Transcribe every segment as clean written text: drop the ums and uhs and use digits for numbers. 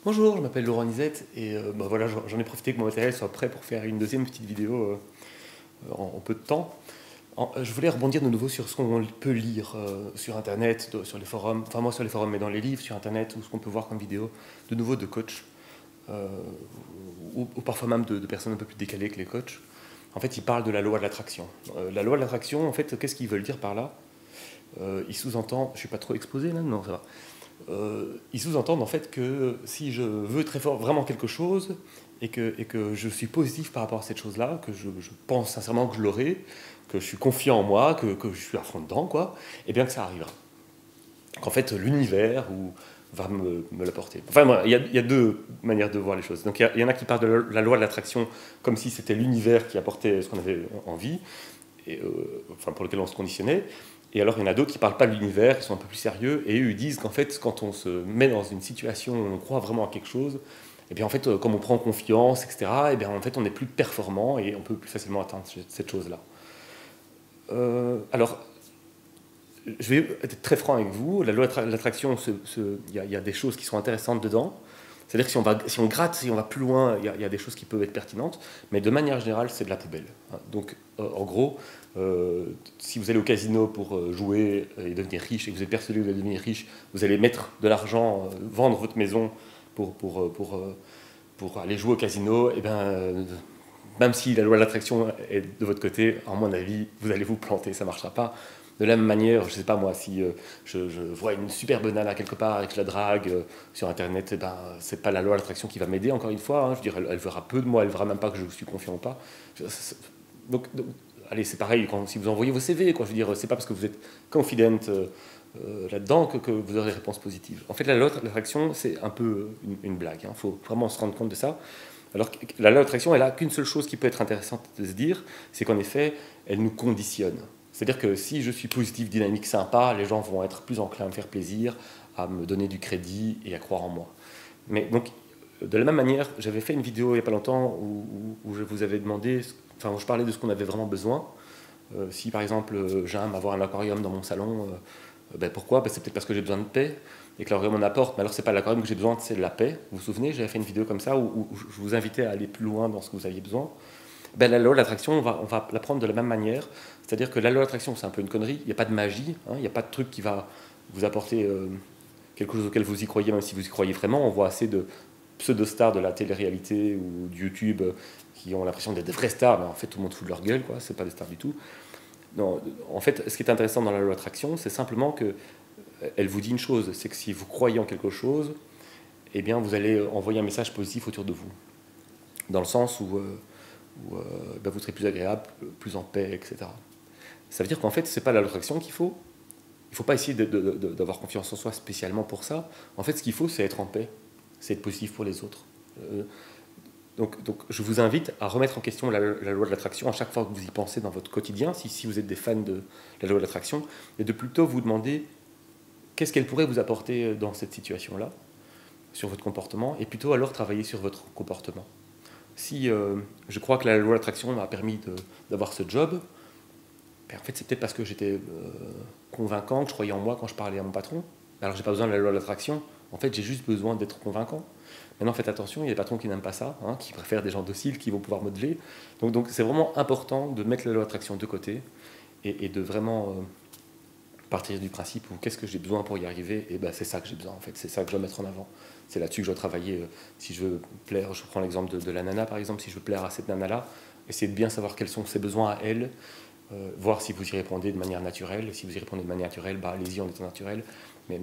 Bonjour, je m'appelle Laurent Nisette et voilà, j'en ai profité que mon matériel soit prêt pour faire une deuxième petite vidéo en peu de temps. Je voulais rebondir de nouveau sur ce qu'on peut lire sur Internet, sur les forums, enfin moi sur les forums, mais dans les livres sur Internet, ou ce qu'on peut voir comme vidéo, de nouveau de coachs, euh, ou parfois même de personnes un peu plus décalées que les coachs. En fait, ils parlent de la loi de l'attraction. La loi de l'attraction, en fait, qu'est-ce qu'ils veulent dire par là? Ils sous-entendent, je ne suis pas trop exposé là, non, ça va. Ils sous-entendent en fait que si je veux très fort vraiment quelque chose et que je suis positif par rapport à cette chose-là, que je pense sincèrement que je l'aurai, que je suis confiant en moi, que je suis à fond dedans, quoi, et bien que ça arrivera. Qu'en fait, l'univers va me l'apporter. Enfin, voilà, il y a deux manières de voir les choses. Donc, il y en a qui parlent de la loi de l'attraction comme si c'était l'univers qui apportait ce qu'on avait envie, enfin, pour lequel on se conditionnait. Et alors, il y en a d'autres qui ne parlent pas de l'univers, qui sont un peu plus sérieux, et eux, ils disent qu'en fait, quand on se met dans une situation où on croit vraiment à quelque chose, et bien en fait, comme on prend confiance, etc., et bien en fait, on est plus performant et on peut plus facilement atteindre cette chose-là. Alors, je vais être très franc avec vous. La loi de l'attraction, il y a des choses qui sont intéressantes dedans. C'est-à-dire que si on gratte, si on va plus loin, il y a des choses qui peuvent être pertinentes, mais de manière générale, c'est de la poubelle. Donc, en gros, si vous allez au casino pour jouer et devenir riche, et que vous êtes persuadé que vous allez devenir riche, vous allez mettre de l'argent, vendre votre maison pour aller jouer au casino, et ben, même si la loi de l'attraction est de votre côté, à mon avis, vous allez vous planter, ça ne marchera pas. De la même manière, je ne sais pas moi, si je vois une super nana quelque part et que je la drague sur Internet, eh ben, ce n'est pas la loi de l'attraction qui va m'aider, encore une fois. Hein. Je veux dire, elle verra peu de moi, elle verra même pas que je suis confiant ou pas. Donc, allez, c'est pareil si vous envoyez vos CV. Quoi. Je veux dire, c'est pas parce que vous êtes confident là-dedans que vous aurez des réponses positives. En fait, la loi de l'attraction, c'est un peu une blague. Il faut vraiment se rendre compte de ça. Alors, la loi de l'attraction, elle n'a qu'une seule chose qui peut être intéressante de se dire, c'est qu'en effet, elle nous conditionne. C'est-à-dire que si je suis positif, dynamique, sympa, les gens vont être plus enclins à me faire plaisir, à me donner du crédit et à croire en moi. Mais donc, de la même manière, j'avais fait une vidéo il n'y a pas longtemps où je vous avais demandé, enfin, où je parlais de ce qu'on avait vraiment besoin. Si par exemple, j'aime avoir un aquarium dans mon salon, ben pourquoi? Ben, c'est peut-être parce que j'ai besoin de paix et que l'aquarium en apporte, mais alors c'est pas l'aquarium que j'ai besoin, c'est de la paix. Vous vous souvenez, j'avais fait une vidéo comme ça où je vous invitais à aller plus loin dans ce que vous aviez besoin. Ben, la loi de l'attraction, on va la prendre de la même manière. C'est-à-dire que la loi de l'attraction, c'est un peu une connerie. Il n'y a pas de magie, hein, il n'y a pas de truc qui va vous apporter quelque chose auquel vous y croyez, même si vous y croyez vraiment. On voit assez de pseudo-stars de la télé-réalité ou du YouTube qui ont l'impression d'être des vraies stars, mais en fait tout le monde fout de leur gueule, quoi. C'est pas des stars du tout. Non, en fait, ce qui est intéressant dans la loi de l'attraction, c'est simplement que elle vous dit une chose, c'est que si vous croyez en quelque chose, eh bien vous allez envoyer un message positif autour de vous, dans le sens où ben, vous serez plus agréable, plus en paix, etc. Ça veut dire qu'en fait, c'est pas la loi de l'attraction qu'il faut. Il ne faut pas essayer d'avoir confiance en soi spécialement pour ça. En fait, ce qu'il faut, c'est être en paix, c'est être positif pour les autres. Euh, donc, je vous invite à remettre en question la loi de l'attraction à chaque fois que vous y pensez dans votre quotidien, si vous êtes des fans de la loi de l'attraction, et de plutôt vous demander qu'est-ce qu'elle pourrait vous apporter dans cette situation-là, sur votre comportement, et plutôt alors travailler sur votre comportement. Si je crois que la loi de l'attraction m'a permis d'avoir ce job, ben en fait c'est peut-être parce que j'étais convaincant, que je croyais en moi quand je parlais à mon patron. Alors j'ai pas besoin de la loi de l'attraction, en fait j'ai juste besoin d'être convaincant. Maintenant faites attention, il y a des patrons qui n'aiment pas ça, hein, qui préfèrent des gens dociles qui vont pouvoir modeler. Donc c'est vraiment important de mettre la loi de l'attraction de côté et de vraiment partir du principe où qu'est-ce que j'ai besoin pour y arriver, et ben c'est ça que j'ai besoin en fait, c'est ça que je dois mettre en avant. C'est là-dessus que je dois travailler. Si je veux plaire, je prends l'exemple de la nana par exemple, si je veux plaire à cette nana-là, essayer de bien savoir quels sont ses besoins à elle, voir si vous y répondez de manière naturelle. Si vous y répondez de manière naturelle, bah, allez-y en étant naturel. Mais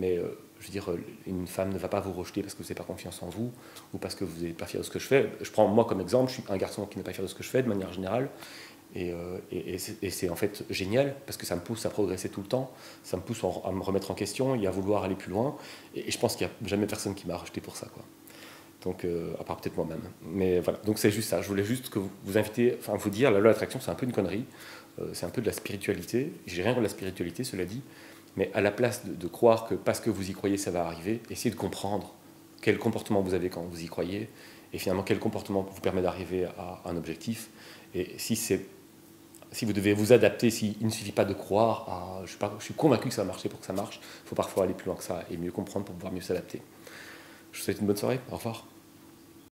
je veux dire, une femme ne va pas vous rejeter parce que vous n'avez pas confiance en vous ou parce que vous n'êtes pas fier de ce que je fais. Je prends moi comme exemple, je suis un garçon qui n'est pas fier de ce que je fais de manière générale. Et c'est en fait génial parce que ça me pousse à progresser tout le temps, ça me pousse à me remettre en question et à vouloir aller plus loin. Et je pense qu'il n'y a jamais personne qui m'a rejeté pour ça, quoi. Donc, à part peut-être moi-même. Mais voilà, donc c'est juste ça. Je voulais juste que vous inviter, enfin vous dire, la loi d'attraction, c'est un peu une connerie. C'est un peu de la spiritualité. J'ai rien contre la spiritualité, cela dit. Mais à la place de croire que parce que vous y croyez, ça va arriver, essayez de comprendre quel comportement vous avez quand vous y croyez, et finalement quel comportement vous permet d'arriver à un objectif. Et si vous devez vous adapter, s'il ne suffit pas de croire, je suis convaincu que ça va marcher pour que ça marche, il faut parfois aller plus loin que ça et mieux comprendre pour pouvoir mieux s'adapter. Je vous souhaite une bonne soirée. Au revoir.